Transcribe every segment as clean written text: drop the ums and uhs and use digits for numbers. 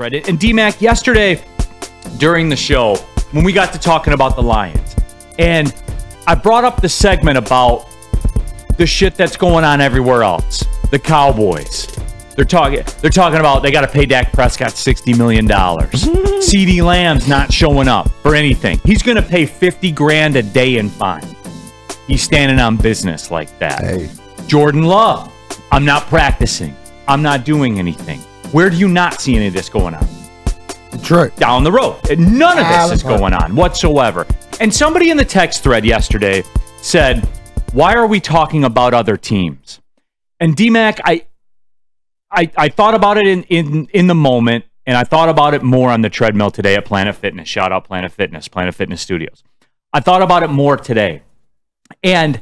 thread. And D-Mac, yesterday during the show, when we got to talking about the Lions, and I brought up the segment about the shit that's going on everywhere else. The Cowboys. They're talking about they got to pay Dak Prescott $60 million. CeeDee Lamb's not showing up for anything. He's going to pay $50,000 a day in fine. He's standing on business like that. Hey. Jordan Love, I'm not practicing. I'm not doing anything. Where do you not see any of this going on? Detroit. Down the road. None of this is going on whatsoever. And somebody in the text thread yesterday said, why are we talking about other teams? And D-Mac, I thought about it in the moment, and I thought about it more on the treadmill today at Planet Fitness. Shout out Planet Fitness Studios. I thought about it more today. And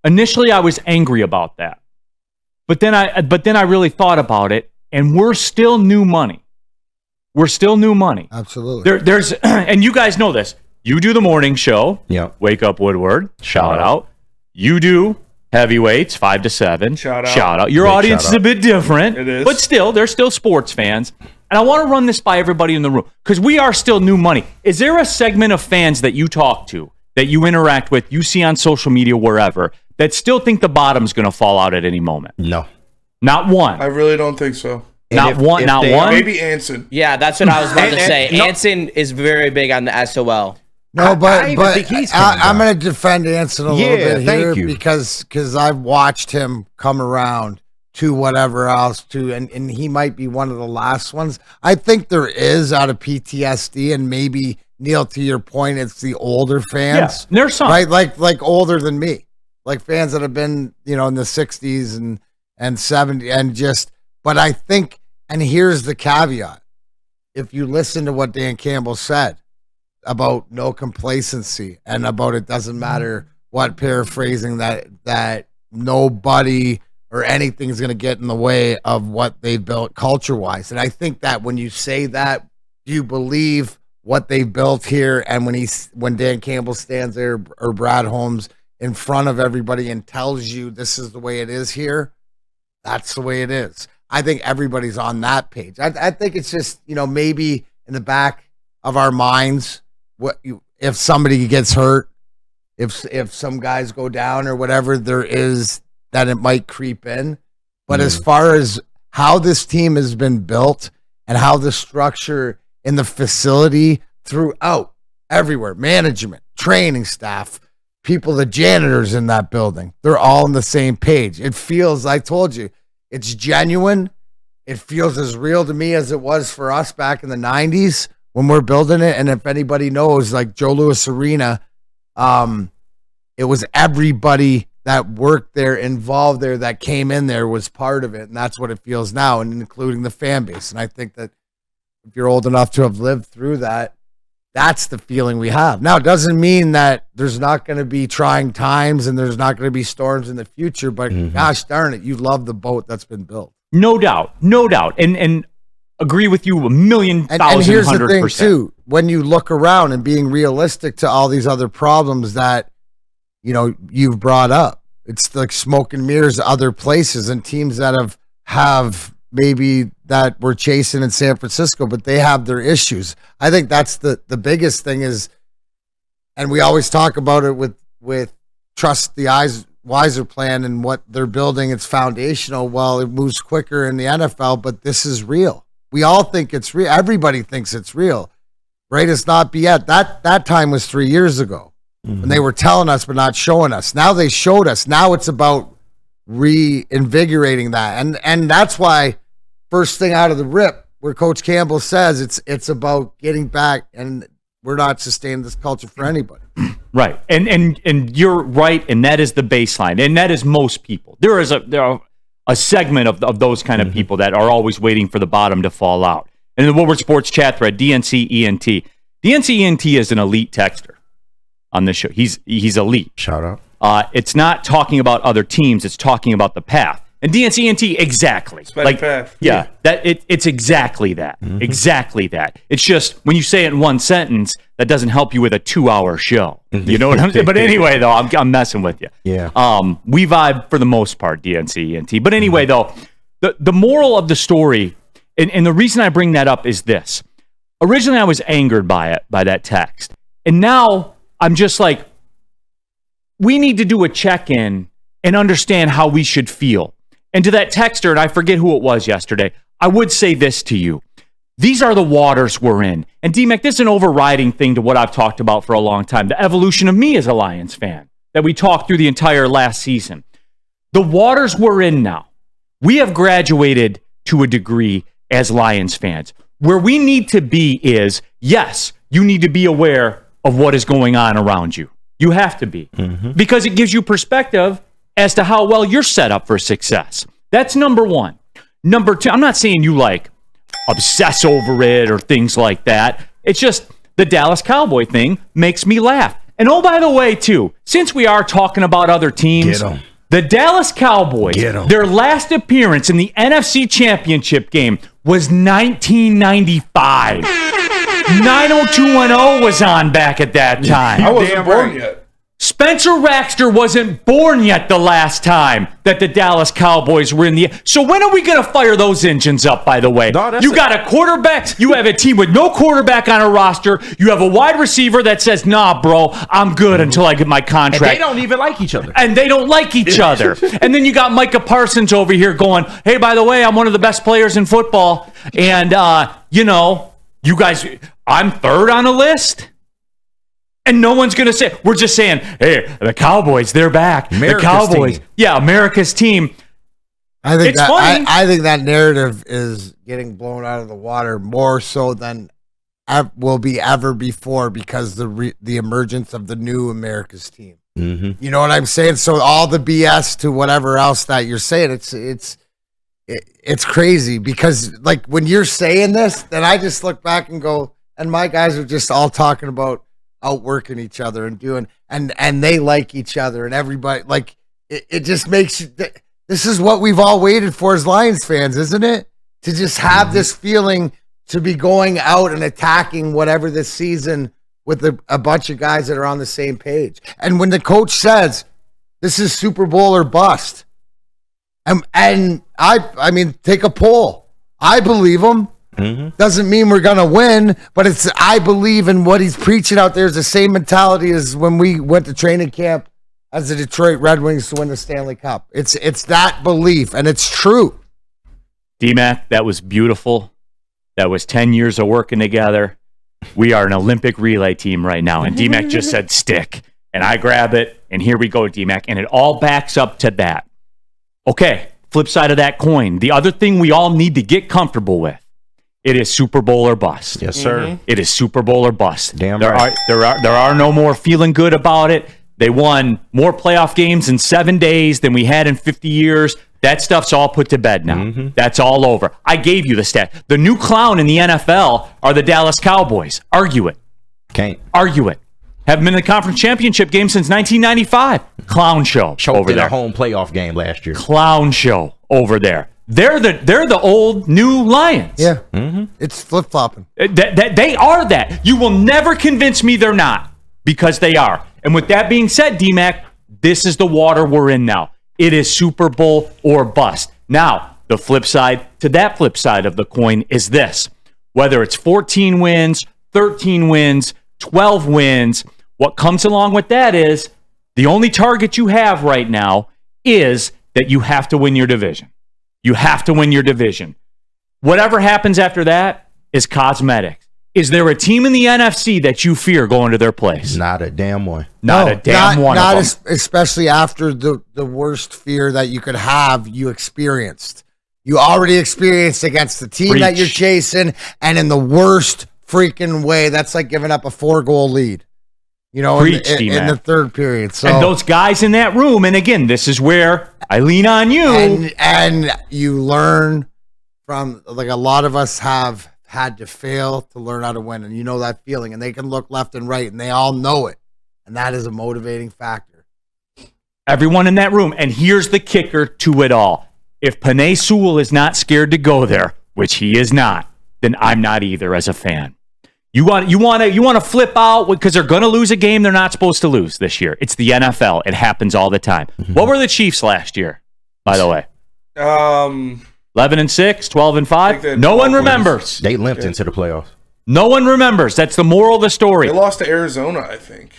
initially I was angry about that. But then I really thought about it, and we're still new money. We're still new money. Absolutely. There's and you guys know this. You do the morning show. Yep. Wake Up Woodward. Shout out. You do heavyweights 5 to 7. Shout out. Your audience is a bit different. It is. But still, they're still sports fans. And I want to run this by everybody in the room because we are still new money. Is there a segment of fans that you talk to, that you interact with, you see on social media, wherever, that still think the bottom's going to fall out at any moment? No. Not one. I really don't think so. Not one. Maybe Anson. Yeah, that's what I was about to say. Anson is very big on the SOL. No, but I'm going to to defend Anson a little bit here because I've watched him come around to whatever else too, and he might be one of the last ones. I think there is out of PTSD, and maybe Neil, to your point, it's the older fans. Yeah, there's some right, like older than me, like fans that have been in the 60s and 70s, and just. But I think, and here's the caveat: if you listen to what Dan Campbell said about no complacency and about it doesn't matter what, paraphrasing, that nobody or anything is going to get in the way of what they built culture-wise. And I think that when you say that, you believe what they built here. And when Dan Campbell stands there or Brad Holmes in front of everybody and tells you this is the way it is here, that's the way it is. I think everybody's on that page. I think it's just, maybe in the back of our minds, if somebody gets hurt, if some guys go down or whatever, there is that it might creep in. But as far as how this team has been built and how the structure in the facility throughout everywhere, management, training staff, people, the janitors in that building, they're all on the same page. It feels, I told you, it's genuine. It feels as real to me as it was for us back in the 90s when we're building it. And if anybody knows, like Joe Louis Arena, it was everybody that worked there, involved there, that came in there was part of it. And that's what it feels now, and including the fan base. And I think that if you're old enough to have lived through that, that's the feeling we have. Now, it doesn't mean that there's not going to be trying times and there's not going to be storms in the future, but gosh darn it, you love the boat that's been built. No doubt. And agree with you 1,000,000 and here's the thing too, when you look around and being realistic to all these other problems that you've brought up, it's like smoke and mirrors other places and teams that have maybe that we're chasing in San Francisco, but they have their issues. I think that's the biggest thing is, and we always talk about it with Trust the Wiser plan and what they're building. It's foundational. Well, it moves quicker in the NFL, but this is real. We all think it's real. Everybody thinks it's real, right? It's not yet. That time was 3 years ago when they were telling us but not showing us. Now they showed us. Now it's about reinvigorating that, and that's why first thing out of the rip, where Coach Campbell says it's about getting back, and we're not sustaining this culture for anybody. Right, and you're right, and that is the baseline, and that is most people. There are a segment of those kind of people that are always waiting for the bottom to fall out. And in the Woodward Sports chat thread, DNCENT is an elite texter on this show. He's elite. Shout out. It's not talking about other teams; it's talking about the path. And DNCENT, exactly. Path. Yeah, it's exactly that. Exactly that. It's just when you say it in one sentence, that doesn't help you with a 2-hour show. You know what I'm saying? But anyway, though, I'm messing with you. Yeah. We vibe for the most part, DNCENT. But anyway, though, the moral of the story And the reason I bring that up is this. Originally, I was angered by that text. And now I'm just like, we need to do a check-in and understand how we should feel. And to that texter, and I forget who it was yesterday, I would say this to you. These are the waters we're in. And D-Mac, this is an overriding thing to what I've talked about for a long time, the evolution of me as a Lions fan that we talked through the entire last season. The waters we're in now, we have graduated to a degree as Lions fans. Where we need to be is, yes, you need to be aware of what is going on around you. You have to be. Because it gives you perspective as to how well you're set up for success. That's number one. Number two, I'm not saying you like obsess over it or things like that. It's just the Dallas Cowboy thing makes me laugh. And oh, by the way, too, since we are talking about other teams, the Dallas Cowboys, their last appearance in the NFC Championship game was 1995. 90210 was on back at that time. I wasn't born yet. Spencer Raxter wasn't born yet the last time that the Dallas Cowboys were in the... So when are we going to fire those engines up, by the way? No, you got a quarterback. You have a team with no quarterback on a roster. You have a wide receiver that says, nah, bro, I'm good until I get my contract. And they don't even like each other. And they don't like each other. And then you got Micah Parsons over here going, hey, by the way, I'm one of the best players in football. And, you guys, I'm third on a list. And no one's going to say, we're just saying, hey, the Cowboys, they're back. America's the Cowboys. team. Yeah, America's team. I think It's funny. I think that narrative is getting blown out of the water more so than will be ever before because the emergence of the new America's team. You know what I'm saying? So all the BS to whatever else that you're saying, it's crazy because like when you're saying this, then I just look back and go, and my guys are just all talking about outworking each other and doing and they like each other and everybody like it just makes you this is what we've all waited for as Lions fans, isn't it? To just have this feeling to be going out and attacking whatever this season with a bunch of guys that are on the same page. And when the coach says this is Super Bowl or bust, and I mean take a poll. I believe him. Doesn't mean we're going to win, but I believe in what he's preaching out there is the same mentality as when we went to training camp as the Detroit Red Wings to win the Stanley Cup. It's that belief, and it's true. D-Mac, that was beautiful. That was 10 years of working together. We are an Olympic relay team right now, and D-Mac just said stick, and I grab it, and here we go, D-Mac, and it all backs up to that. Okay, flip side of that coin. The other thing we all need to get comfortable with, it is Super Bowl or bust. Yes, sir. It is Super Bowl or bust. Damn there right. There are no more feeling good about it. They won more playoff games in 7 days than we had in 50 years. That stuff's all put to bed now. That's all over. I gave you the stat. The new clown in the NFL are the Dallas Cowboys. Argue it. Can't. Argue it. Haven't been in the conference championship game since 1995. Clown show Choked over in there. a home playoff game last year. Clown show over there. They're the old new Lions. Yeah. It's flip-flopping. They are that. You will never convince me they're not, because they are. And with that being said, D-Mac, this is the water we're in now. It is Super Bowl or bust. Now, the flip side to that flip side of the coin is this. Whether it's 14 wins, 13 wins, 12 wins, what comes along with that is the only target you have right now is that you have to win your division. You have to win your division. Whatever happens after that is cosmetic. Is there a team in the NFC that you fear going to their place? Not a damn one. Not a damn one Not of them. especially after the worst fear that you could have, you experienced. You already experienced against the team that you're chasing, and in the worst freaking way, that's like giving up a 4-goal lead. You know, in the third period. So, and those guys in that room, and again, this is where I lean on you. And you learn from, like a lot of us have had to fail to learn how to win. And you know that feeling. And they can look left and right, and they all know it. And that is a motivating factor. Everyone in that room. And here's the kicker to it all. If Penei Sewell is not scared to go there, which he is not, then I'm not either as a fan. You want to flip out because they're going to lose a game they're not supposed to lose this year. It's the NFL. It happens all the time. What were the Chiefs last year, by the way? 11-6, 12-5. They had No 12 one wins. remembers. They limped into the playoffs. No one remembers. That's the moral of the story. They lost to Arizona, I think.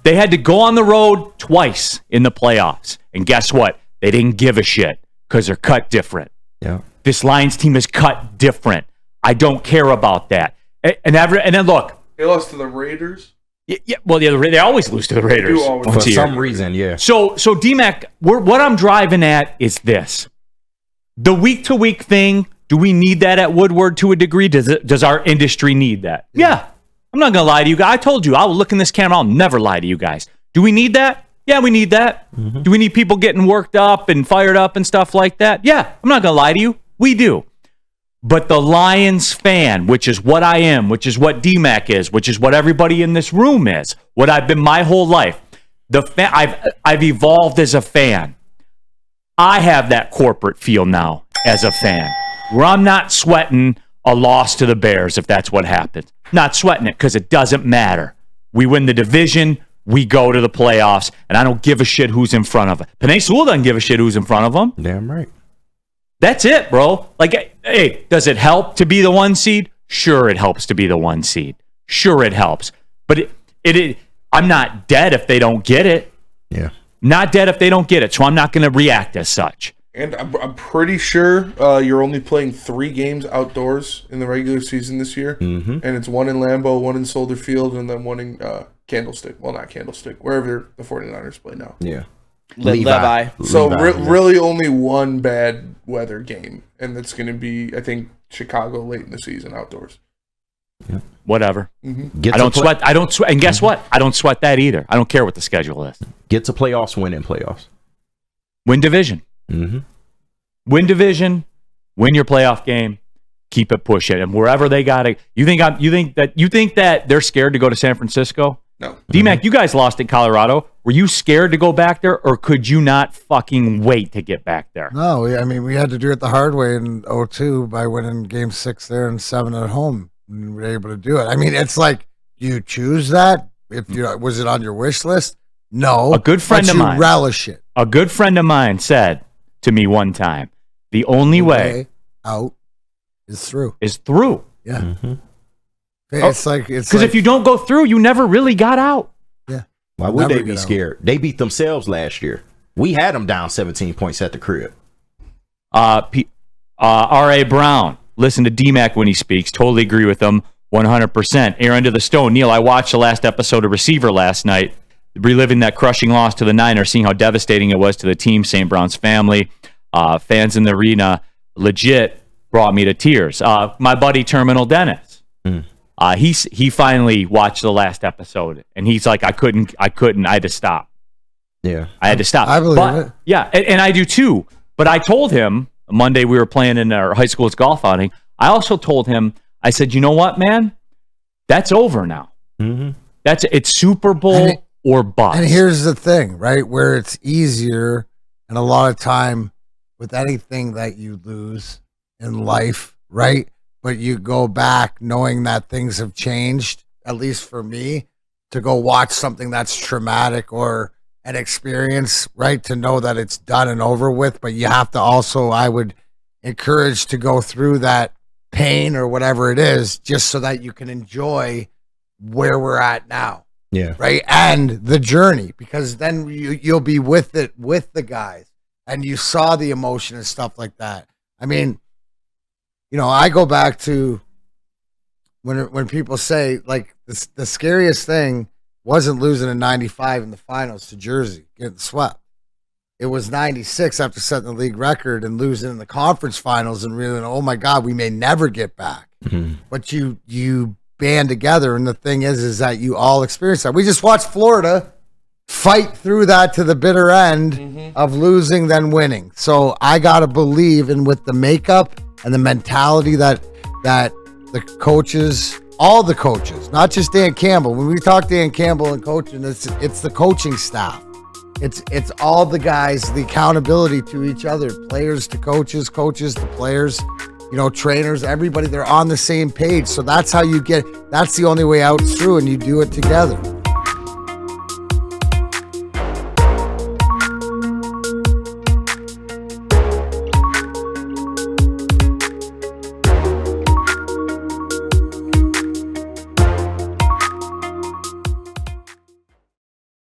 They had to go on the road twice in the playoffs. And guess what? They didn't give a shit because they're cut different. Yeah. This Lions team is cut different. I don't care about that. And then look. They lost to the Raiders. Well, they always lose to the Raiders. For some reason, yeah. So D-Mac, what I'm driving at is this. The week-to-week thing, do we need that at Woodward to a degree? Does our industry need that? Yeah. I'm not going to lie to you guys. I told you, I will look in this camera. I'll never lie to you guys. Do we need that? Yeah, we need that. Do we need people getting worked up and fired up and stuff like that? Yeah, I'm not going to lie to you. We do. But the Lions fan, which is what I am, which is what D-Mac is, which is what everybody in this room is, what I've been my whole life, I've evolved as a fan. I have that corporate feel now as a fan, where I'm not sweating a loss to the Bears if that's what happens. Not sweating it because it doesn't matter. We win the division, we go to the playoffs, and I don't give a shit who's in front of it. Penei Sewell doesn't give a shit who's in front of them. Damn right. That's it, bro. Like, hey, does it help to be the 1 seed? Sure, it helps to be the 1 seed. Sure, it helps. But I'm not dead if they don't get it. Yeah. Not dead if they don't get it, so I'm not going to react as such. And I'm pretty sure you're only playing 3 games outdoors in the regular season this year. Mm-hmm. And it's 1 in Lambeau, 1 in Soldier Field, and then 1 in Candlestick. Well, not Candlestick, wherever the 49ers play now. Yeah. Levi. So Levi, really only 1 bad weather game. And that's going to be, I think, Chicago late in the season outdoors. Yeah. Whatever. Get I don't sweat. And guess what? I don't sweat that either. I don't care what the schedule is. Get to playoffs, win in playoffs. Win division. Mm-hmm. Win division. Win your playoff game. Keep it pushing. And wherever they got it, you think that they're scared to go to San Francisco? No. D-Mac, you guys lost in Colorado. Were you scared to go back there, or could you not fucking wait to get back there? No, we had to do it the hard way in 2002 by winning Game 6 there and 7 at home. And we were able to do it. I mean, it's like, you choose that? Was it on your wish list? No. A good friend of mine. Relish it. A good friend of mine said to me one time, the only way out is through. Yeah. Mm-hmm. It's because if you don't go through, you never really got out. Yeah. Why would they be scared? They beat themselves last year. We had them down 17 points at the crib. R.A. Brown, listen to D-Mac when he speaks. Totally agree with him 100%. Aaron to the Stone. Neil, I watched the last episode of Receiver last night, reliving that crushing loss to the Niners, seeing how devastating it was to the team, St. Brown's family. Fans in the arena legit brought me to tears. My buddy Terminal Dennis. He finally watched the last episode, and he's like, I couldn't, I had to stop. Yeah. I had to stop. I believe it. Yeah, and I do too. But I told him, Monday we were playing in our high school's golf outing, I also told him, I said, you know what, man? That's over now. Mm-hmm. It's Super Bowl or bust. And here's the thing, right? Where it's easier, and a lot of time with anything that you lose in life, right? But you go back knowing that things have changed, at least for me, to go watch something that's traumatic or an experience, right? To know that it's done and over with. But you have to also, I would encourage to go through that pain or whatever it is, just so that you can enjoy where we're at now. Yeah. Right. And the journey, because then you'll be with it, with the guys, and you saw the emotion and stuff like that. I mean, I go back to when people say, like, the scariest thing wasn't losing in 95 in the finals to Jersey, getting swept. It was 96 after setting the league record and losing in the conference finals and realizing, oh my God, we may never get back. Mm-hmm. But you band together, and the thing is that you all experience that. We just watched Florida fight through that to the bitter end of losing then winning. So I gotta believe in, with the makeup and the mentality that the coaches, all the coaches, not just Dan Campbell. When we talk Dan Campbell and coaching, it's the coaching staff. It's all the guys, the accountability to each other, players to coaches, coaches to players, trainers, everybody, they're on the same page. So that's how that's the only way out through, and you do it together.